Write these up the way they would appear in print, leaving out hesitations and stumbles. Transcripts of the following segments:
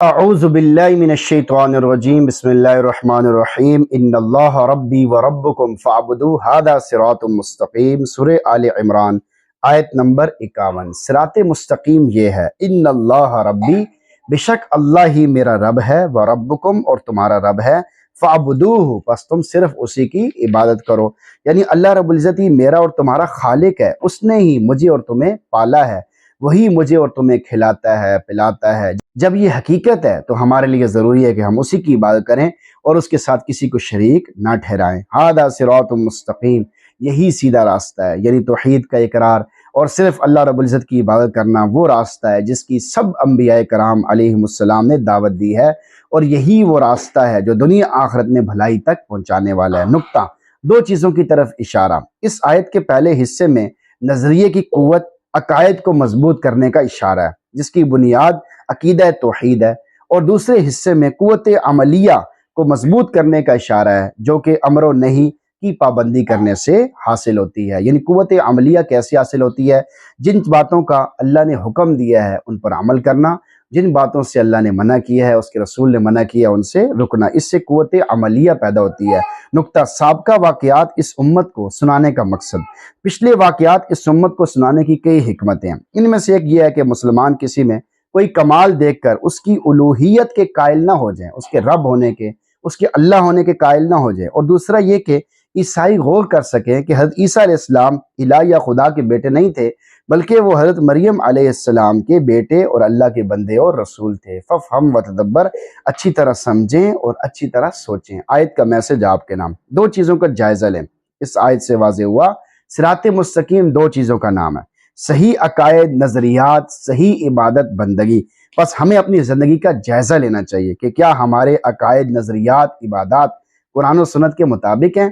اعوذ باللہ من الشیطان الرجیم بسم اللہ الرحمن الرحیم ان اللہ ربی و ربکم فاعبدوہ ھذا صراط مستقیم۔ سورہ آل عمران آیت نمبر 51۔ صراط مستقیم یہ ہے ان اللہ ربی، بے شک اللہ ہی میرا رب ہے، و ربکم اور تمہارا رب ہے، فاعبدوہ پس تم صرف اسی کی عبادت کرو۔ یعنی اللہ رب العزت ہی میرا اور تمہارا خالق ہے، اس نے ہی مجھے اور تمہیں پالا ہے، وہی مجھے اور تمہیں کھلاتا ہے پلاتا ہے۔ جب یہ حقیقت ہے تو ہمارے لیے ضروری ہے کہ ہم اسی کی عبادت کریں اور اس کے ساتھ کسی کو شریک نہ ٹھہرائیں۔ ھذا صراط مستقیم، یہی سیدھا راستہ ہے، یعنی توحید کا اقرار اور صرف اللہ رب العزت کی عبادت کرنا وہ راستہ ہے جس کی سب انبیاء کرام علیہم السلام نے دعوت دی ہے، اور یہی وہ راستہ ہے جو دنیا آخرت میں بھلائی تک پہنچانے والا ہے۔ نقطہ، دو چیزوں کی طرف اشارہ۔ اس آیت کے پہلے حصے میں نظریے کی قوت عقائد کو مضبوط کرنے کا اشارہ ہے جس کی بنیاد عقیدہ توحید ہے، اور دوسرے حصے میں قوت عملیہ کو مضبوط کرنے کا اشارہ ہے جو کہ امر و نہی کی پابندی کرنے سے حاصل ہوتی ہے۔ یعنی قوت عملیہ کیسے حاصل ہوتی ہے؟ جن باتوں کا اللہ نے حکم دیا ہے ان پر عمل کرنا، جن باتوں سے اللہ نے منع کیا ہے، اس کے رسول نے منع کیا، ان سے رکنا، اس سے قوت عملیہ پیدا ہوتی ہے۔ نقطہ، سابقہ واقعات اس امت کو سنانے کا مقصد۔ پچھلے واقعات اس امت کو سنانے کی کئی حکمتیں ہیں، ان میں سے ایک یہ ہے کہ مسلمان کسی میں کوئی کمال دیکھ کر اس کی الوہیت کے قائل نہ ہو جائیں، اس کے رب ہونے کے، اس کے اللہ ہونے کے قائل نہ ہو جائیں۔ اور دوسرا یہ کہ عیسائی غور کر سکیں کہ حضرت عیسیٰ علیہ السلام الہ یا خدا کے بیٹے نہیں تھے، بلکہ وہ حضرت مریم علیہ السلام کے بیٹے اور اللہ کے بندے اور رسول تھے۔ ففہم وتدبر، اچھی طرح سمجھیں اور اچھی طرح سوچیں۔ آیت کا میسج آپ کے نام۔ دو چیزوں کا جائزہ لیں۔ اس آیت سے واضح ہوا صراط مستقیم دو چیزوں کا نام ہے: صحیح عقائد، نظریات، صحیح عبادت بندگی۔ بس ہمیں اپنی زندگی کا جائزہ لینا چاہیے کہ کیا ہمارے عقائد، نظریات، عبادات قرآن و سنت کے مطابق ہیں؟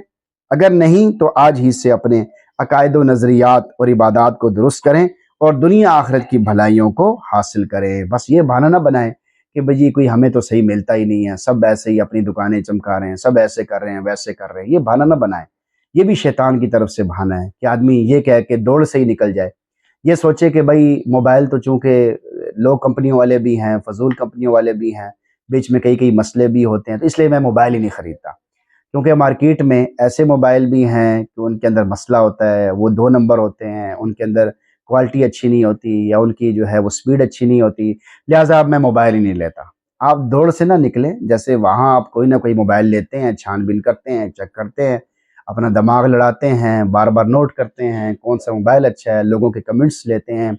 اگر نہیں تو آج ہی سے اپنے عقائد و نظریات اور عبادات کو درست کریں اور دنیا آخرت کی بھلائیوں کو حاصل کریں۔ بس یہ بہانہ نہ بنائیں کہ بھئی کوئی ہمیں تو صحیح ملتا ہی نہیں ہے، سب ایسے ہی اپنی دکانیں چمکا رہے ہیں، سب ایسے کر رہے ہیں، ویسے کر رہے ہیں۔ یہ بہانہ نہ بنائیں، یہ بھی شیطان کی طرف سے بہانہ ہے کہ آدمی یہ کہہ کے دوڑ سے ہی نکل جائے، یہ سوچے کہ بھئی موبائل تو چونکہ لو کمپنیوں والے بھی ہیں، فضول کمپنیوں والے بھی ہیں، بیچ میں کئی مسئلے بھی ہوتے ہیں، تو اس لیے میں موبائل ہی نہیں خریدتا، کیونکہ مارکیٹ میں ایسے موبائل بھی ہیں کہ ان کے اندر مسئلہ ہوتا ہے، وہ 2 نمبر ہوتے ہیں، ان کے اندر کوالٹی اچھی نہیں ہوتی، یا ان کی جو ہے وہ سپیڈ اچھی نہیں ہوتی، لہٰذا اب میں موبائل ہی نہیں لیتا۔ آپ دوڑ سے نہ نکلیں، جیسے وہاں آپ کوئی نہ کوئی موبائل لیتے ہیں، چھان بین کرتے ہیں، چیک کرتے ہیں، اپنا دماغ لڑاتے ہیں، بار بار نوٹ کرتے ہیں کون سا موبائل اچھا ہے، لوگوں کے کمنٹس لیتے ہیں،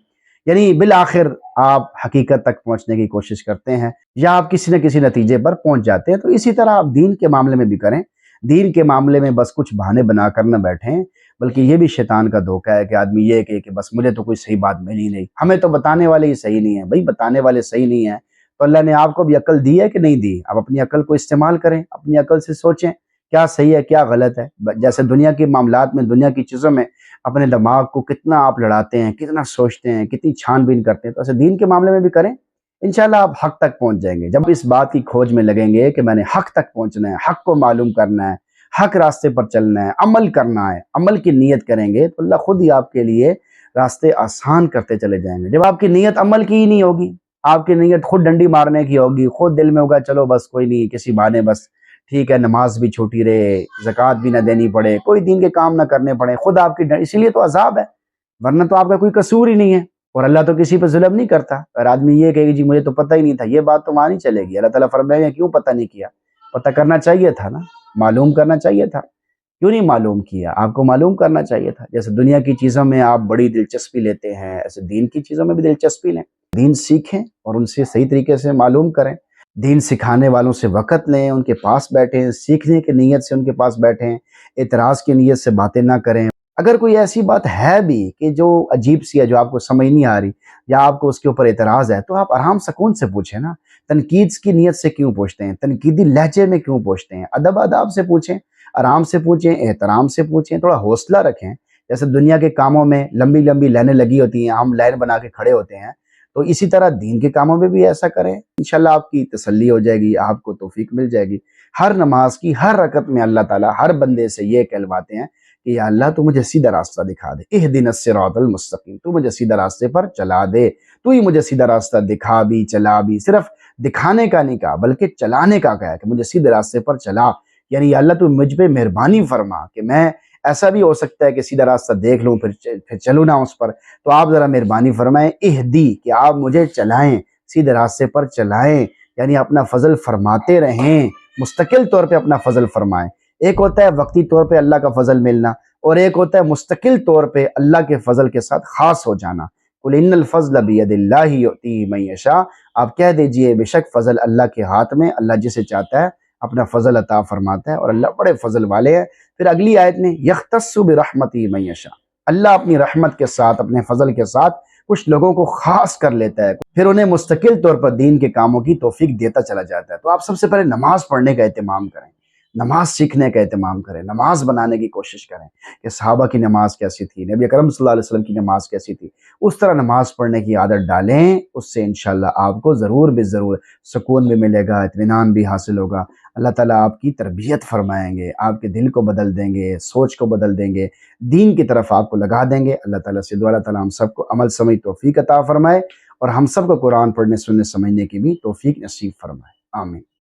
یعنی بالآخر آپ حقیقت تک پہنچنے کی کوشش کرتے ہیں یا آپ کسی نہ کسی نتیجے پر پہنچ جاتے ہیں۔ تو اسی طرح آپ دین کے معاملے میں بھی کریں، دین کے معاملے میں بس کچھ بہانے بنا کر نہ بیٹھیں، بلکہ یہ بھی شیطان کا دھوکہ ہے کہ آدمی یہ کہے کہ بس مجھے تو کوئی صحیح بات ملی نہیں، ہمیں تو بتانے والے ہی صحیح نہیں ہیں۔ بھائی بتانے والے صحیح نہیں ہیں تو اللہ نے آپ کو بھی عقل دی ہے کہ نہیں دی؟ آپ اپنی عقل کو استعمال کریں، اپنی عقل سے سوچیں کیا صحیح ہے کیا غلط ہے۔ جیسے دنیا کے معاملات میں، دنیا کی چیزوں میں اپنے دماغ کو کتنا آپ لڑاتے ہیں، کتنا سوچتے ہیں، کتنی چھان بین کرتے ہیں، تو ایسے دین کے معاملے میں بھی کریں، انشاءاللہ آپ حق تک پہنچ جائیں گے۔ جب اس بات کی کھوج میں لگیں گے کہ میں نے حق تک پہنچنا ہے، حق کو معلوم کرنا ہے، حق راستے پر چلنا ہے، عمل کرنا ہے، عمل کی نیت کریں گے تو اللہ خود ہی آپ کے لیے راستے آسان کرتے چلے جائیں گے۔ جب آپ کی نیت عمل کی ہی نہیں ہوگی، آپ کی نیت خود ڈنڈی مارنے کی ہوگی، خود دل میں ہوگا چلو بس کوئی نہیں، کسی بہانے بس ٹھیک ہے نماز بھی چھوٹی رہے، زکوٰۃ بھی نہ دینی پڑے، کوئی دین کے کام نہ کرنے پڑے، خود آپ کی اسی لیے تو عذاب ہے، ورنہ تو آپ کا کوئی قصور ہی نہیں ہے، اور اللہ تو کسی پہ ظلم نہیں کرتا۔ اور آدمی یہ کہے کہ جی مجھے تو پتہ ہی نہیں تھا، یہ بات تو وہاں نہیں چلے گی۔ اللہ تعالیٰ فرمائے گا کیوں پتہ نہیں کیا؟ پتہ کرنا چاہیے تھا نا، معلوم کرنا چاہیے تھا، کیوں نہیں معلوم کیا؟ آپ کو معلوم کرنا چاہیے تھا۔ جیسے دنیا کی چیزوں میں آپ بڑی دلچسپی لیتے ہیں، ایسے دین کی چیزوں میں بھی دلچسپی لیں، دین سیکھیں اور ان سے صحیح طریقے سے معلوم کریں، دین سکھانے والوں سے وقت لیں، ان کے پاس بیٹھیں، سیکھنے کی نیت سے ان کے پاس بیٹھیں، اعتراض کی نیت سے باتیں نہ کریں۔ اگر کوئی ایسی بات ہے بھی کہ جو عجیب سی ہے، جو آپ کو سمجھ نہیں آ رہی یا آپ کو اس کے اوپر اعتراض ہے، تو آپ آرام سکون سے پوچھیں نا۔ تنقید کی نیت سے کیوں پوچھتے ہیں؟ تنقیدی لہجے میں کیوں پوچھتے ہیں؟ ادب آداب سے پوچھیں، آرام سے پوچھیں، احترام سے پوچھیں، تھوڑا حوصلہ رکھیں۔ جیسے دنیا کے کاموں میں لمبی لمبی لائنیں لگی ہوتی ہیں، ہم لائن بنا کے کھڑے ہوتے ہیں، تو اسی طرح دین کے کاموں میں بھی ایسا کریں، انشاءاللہ آپ کی تسلی ہو جائے گی، آپ کو توفیق مل جائے گی۔ ہر نماز کی ہر رکعت میں اللہ تعالیٰ ہر بندے سے یہ کہلواتے ہیں کہ یا اللہ تو مجھے سیدھا راستہ دکھا دے، اہدنا الصراط المستقیم، تو مجھے سیدھا راستے پر چلا دے، تو ہی مجھے سیدھا راستہ دکھا بھی چلا بھی۔ صرف دکھانے کا نہیں کہا بلکہ چلانے کا کہا کہ مجھے سیدھے راستے پر چلا، یعنی یا اللہ تو مجھ پہ مہربانی فرما کہ میں ایسا بھی ہو سکتا ہے کہ سیدھا راستہ دیکھ لوں پھر چلوں نہ اس پر، تو آپ ذرا مہربانی فرمائیں اہدی کہ آپ مجھے چلائیں، سیدھے راستے پر چلائیں، یعنی اپنا فضل فرماتے رہیں، مستقل طور پہ اپنا فضل فرمائیں۔ ایک ہوتا ہے وقتی طور پہ اللہ کا فضل ملنا، اور ایک ہوتا ہے مستقل طور پہ اللہ کے فضل کے ساتھ خاص ہو جانا۔ قل ان الفضل بید اللہ یؤتیہ من یشاء، آپ کہہ دیجئے بے شک فضل اللہ کے ہاتھ میں، اللہ جسے چاہتا ہے اپنا فضل عطا فرماتا ہے، اور اللہ بڑے فضل والے ہیں۔ پھر اگلی آیت میں یختص برحمتہ من یشاء، اللہ اپنی رحمت کے ساتھ اپنے فضل کے ساتھ کچھ لوگوں کو خاص کر لیتا ہے، پھر انہیں مستقل طور پر دین کے کاموں کی توفیق دیتا چلا جاتا ہے۔ تو آپ سب سے پہلے نماز پڑھنے کا اہتمام کریں، نماز سیکھنے کا اہتمام کریں، نماز بنانے کی کوشش کریں کہ صحابہ کی نماز کیسی تھی، نبی اکرم صلی اللہ علیہ وسلم کی نماز کیسی تھی، اس طرح نماز پڑھنے کی عادت ڈالیں۔ اس سے انشاءاللہ آپ کو ضرور بے ضرور سکون بھی ملے گا، اطمینان بھی حاصل ہوگا۔ اللہ تعالیٰ آپ کی تربیت فرمائیں گے، آپ کے دل کو بدل دیں گے، سوچ کو بدل دیں گے، دین کی طرف آپ کو لگا دیں گے۔ اللہ تعالیٰ سے دعا اللہ تعالیٰ ہم سب کو عمل سمجھ توفیق عطا فرمائے، اور ہم سب کو قرآن پڑھنے سننے سمجھنے کی بھی توفیق نصیب فرمائے، آمین۔